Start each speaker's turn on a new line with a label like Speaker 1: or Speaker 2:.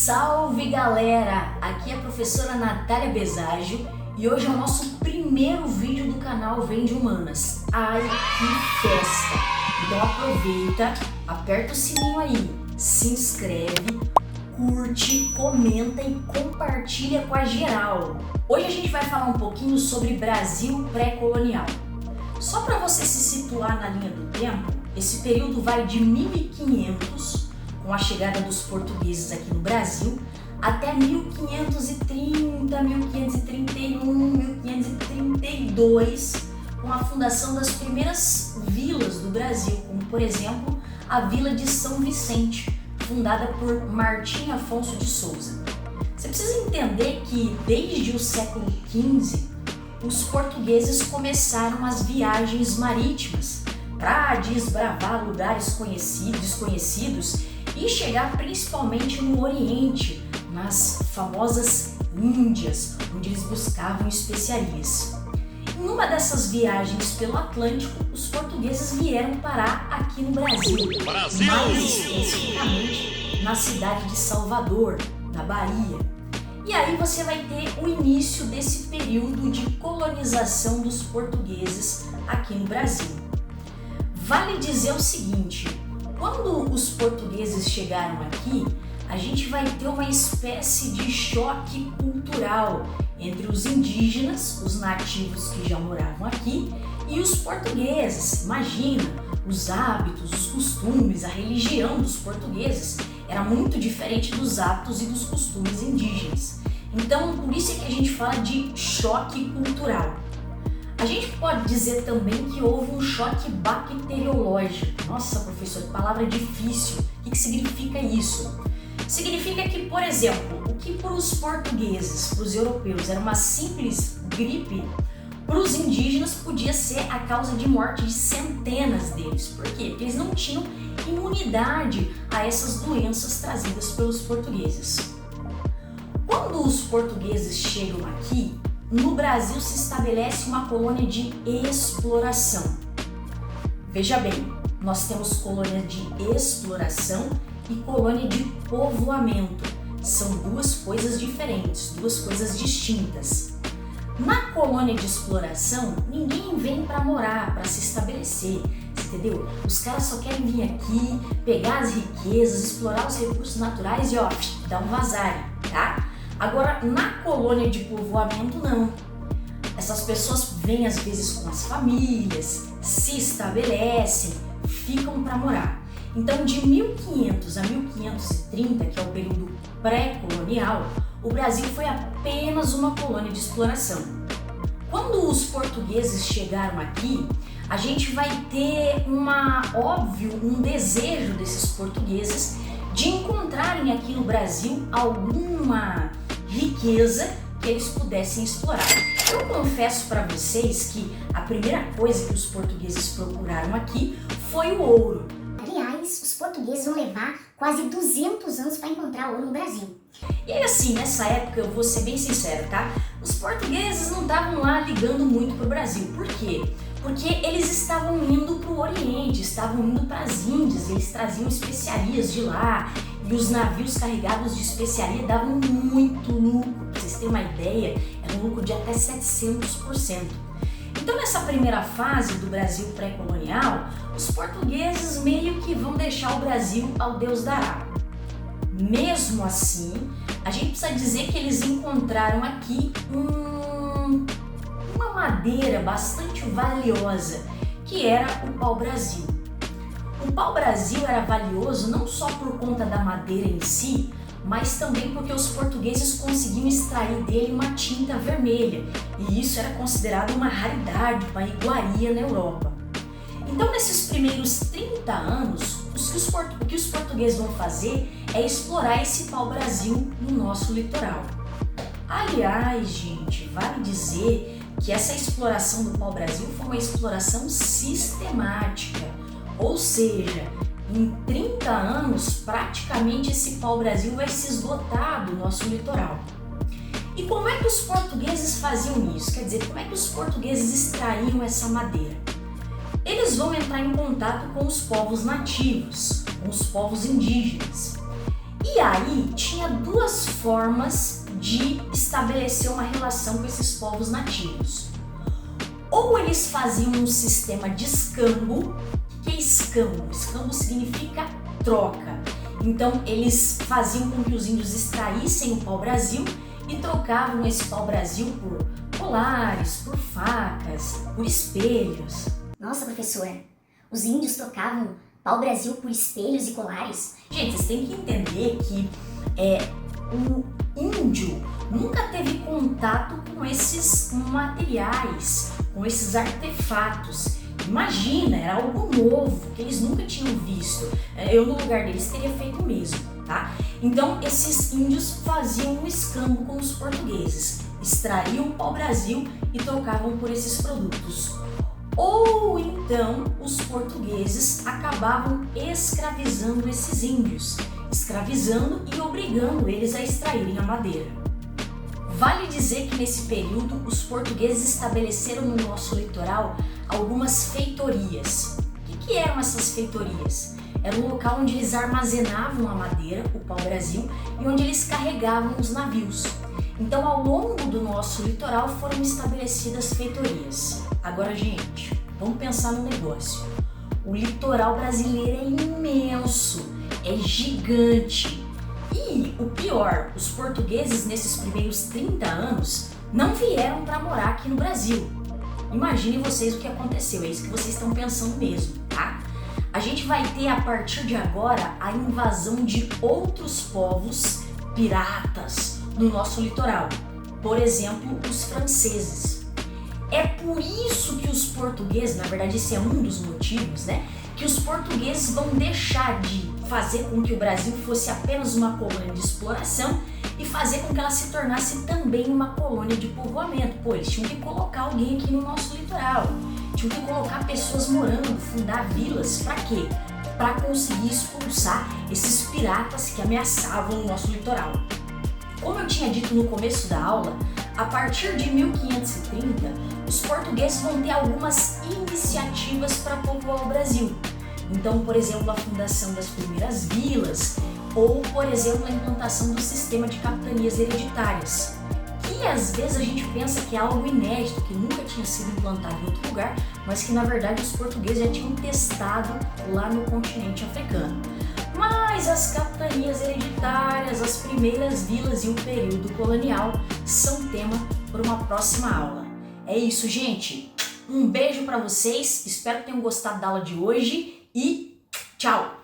Speaker 1: Salve galera! Aqui é a professora Natália Beságio e hoje é o nosso primeiro vídeo do canal Vem de Humanas. Ai, que festa! Então aproveita, aperta o sininho aí, se inscreve, curte, comenta e compartilha com a geral. Hoje a gente vai falar um pouquinho sobre Brasil pré-colonial. Só para você se situar na linha do tempo, esse período vai de 1500, com a chegada dos portugueses aqui no Brasil, até 1530, 1531, 1532, com a fundação das primeiras vilas do Brasil, como por exemplo a Vila de São Vicente, fundada por Martim Afonso de Souza. Você precisa entender que desde o século XV, os portugueses começaram as viagens marítimas para desbravar lugares desconhecidos e chegar principalmente no Oriente, nas famosas Índias, onde eles buscavam especiarias. Em uma dessas viagens pelo Atlântico, os portugueses vieram parar aqui no Brasil, mais especificamente na cidade de Salvador, na Bahia. E aí você vai ter o início desse período de colonização dos portugueses aqui no Brasil. Vale dizer o seguinte: quando os portugueses chegaram aqui, a gente vai ter uma espécie de choque cultural entre os indígenas, os nativos que já moravam aqui, e os portugueses. Imagina, os hábitos, os costumes, a religião dos portugueses era muito diferente dos hábitos e dos costumes indígenas. Então, por isso é que a gente fala de choque cultural. A gente pode dizer também que houve um choque bacteriológico. Nossa, professor, que palavra difícil. O que significa isso? Significa que, por exemplo, o que para os portugueses, para os europeus, era uma simples gripe, para os indígenas podia ser a causa de morte de centenas deles. Por quê? Porque eles não tinham imunidade a essas doenças trazidas pelos portugueses. Quando os portugueses chegam aqui, no Brasil se estabelece uma colônia de exploração. Veja bem, nós temos colônia de exploração e colônia de povoamento. São duas coisas diferentes, duas coisas distintas. Na colônia de exploração, ninguém vem para morar, para se estabelecer, entendeu? Os caras só querem vir aqui, pegar as riquezas, explorar os recursos naturais e dar um vazar, tá? Agora, na colônia de povoamento, não. Essas pessoas vêm às vezes com as famílias, se estabelecem, ficam para morar. Então, de 1500 a 1530, que é o período pré-colonial, o Brasil foi apenas uma colônia de exploração. Quando os portugueses chegaram aqui, a gente vai ter um desejo desses portugueses de encontrarem aqui no Brasil alguma riqueza que eles pudessem explorar. Eu confesso para vocês que a primeira coisa que os portugueses procuraram aqui foi o ouro.
Speaker 2: Aliás, os portugueses vão levar quase 200 anos para encontrar ouro no Brasil.
Speaker 1: E aí, assim, nessa época, eu vou ser bem sincero, tá? Os portugueses não estavam lá ligando muito pro Brasil. Por quê? Porque eles estavam indo pro Oriente, estavam indo para as Índias, eles traziam especiarias de lá, e os navios carregados de especiaria davam muito lucro. Pra vocês terem uma ideia, era um lucro de até 700%. Então, nessa primeira fase do Brasil pré-colonial, os portugueses meio que vão deixar o Brasil ao Deus dará. Mesmo assim, a gente precisa dizer que eles encontraram aqui uma madeira bastante valiosa, que era o pau-brasil. O pau-brasil era valioso não só por conta da madeira em si, mas também porque os portugueses conseguiam extrair dele uma tinta vermelha, e isso era considerado uma raridade, uma iguaria na Europa. Então, nesses primeiros 30 anos, o que os portugueses vão fazer é explorar esse pau-brasil no nosso litoral. Aliás, gente, vale dizer que essa exploração do pau-brasil foi uma exploração sistemática, ou seja, em 30 anos, praticamente esse pau-brasil vai se esgotar do nosso litoral. E como é que os portugueses faziam isso? Quer dizer, como é que os portugueses extraíam essa madeira? Eles vão entrar em contato com os povos nativos, com os povos indígenas. E aí tinha duas formas de estabelecer uma relação com esses povos nativos. Ou eles faziam um sistema de escambo. O que é escambo? Escambo significa troca. Então eles faziam com que os índios extraíssem o pau-brasil e trocavam esse pau-brasil por colares, por facas, por espelhos.
Speaker 2: Nossa, professor, os índios trocavam pau-brasil por espelhos e colares?
Speaker 1: Gente, vocês têm que entender que o índio nunca teve contato com esses materiais, com esses artefatos. Imagina, era algo novo que eles nunca tinham visto. Eu, no lugar deles, teria feito o mesmo, tá? Então, esses índios faziam um escambo com os portugueses, extraíam o pau-brasil e trocavam por esses produtos. Ou então, os portugueses acabavam escravizando esses índios, escravizando e obrigando eles a extraírem a madeira. Vale dizer que nesse período os portugueses estabeleceram no nosso litoral algumas feitorias. O que eram essas feitorias? Era um local onde eles armazenavam a madeira, o pau-brasil, e onde eles carregavam os navios. Então, ao longo do nosso litoral foram estabelecidas feitorias. Agora, gente, vamos pensar no negócio. O litoral brasileiro é imenso, é gigante. E o pior, os portugueses nesses primeiros 30 anos não vieram para morar aqui no Brasil. Imaginem vocês o que aconteceu, é isso que vocês estão pensando mesmo, tá? A gente vai ter a partir de agora a invasão de outros povos piratas no nosso litoral. Por exemplo, os franceses. É por isso que os portugueses, na verdade esse é um dos motivos, né? Que os portugueses vão deixar de fazer com que o Brasil fosse apenas uma colônia de exploração e fazer com que ela se tornasse também uma colônia de povoamento. Pô, eles tinham que colocar alguém aqui no nosso litoral, tinham que colocar pessoas morando, fundar vilas, para quê? Para conseguir expulsar esses piratas que ameaçavam o nosso litoral. Como eu tinha dito no começo da aula, a partir de 1530, os portugueses vão ter algumas iniciativas para povoar o Brasil. Então, por exemplo, a fundação das primeiras vilas, ou, por exemplo, a implantação do sistema de capitanias hereditárias, que às vezes a gente pensa que é algo inédito, que nunca tinha sido implantado em outro lugar, mas que na verdade os portugueses já tinham testado lá no continente africano. Mas as capitanias hereditárias, as primeiras vilas e o período colonial são tema para uma próxima aula. É isso, gente. Um beijo para vocês, espero que tenham gostado da aula de hoje e tchau!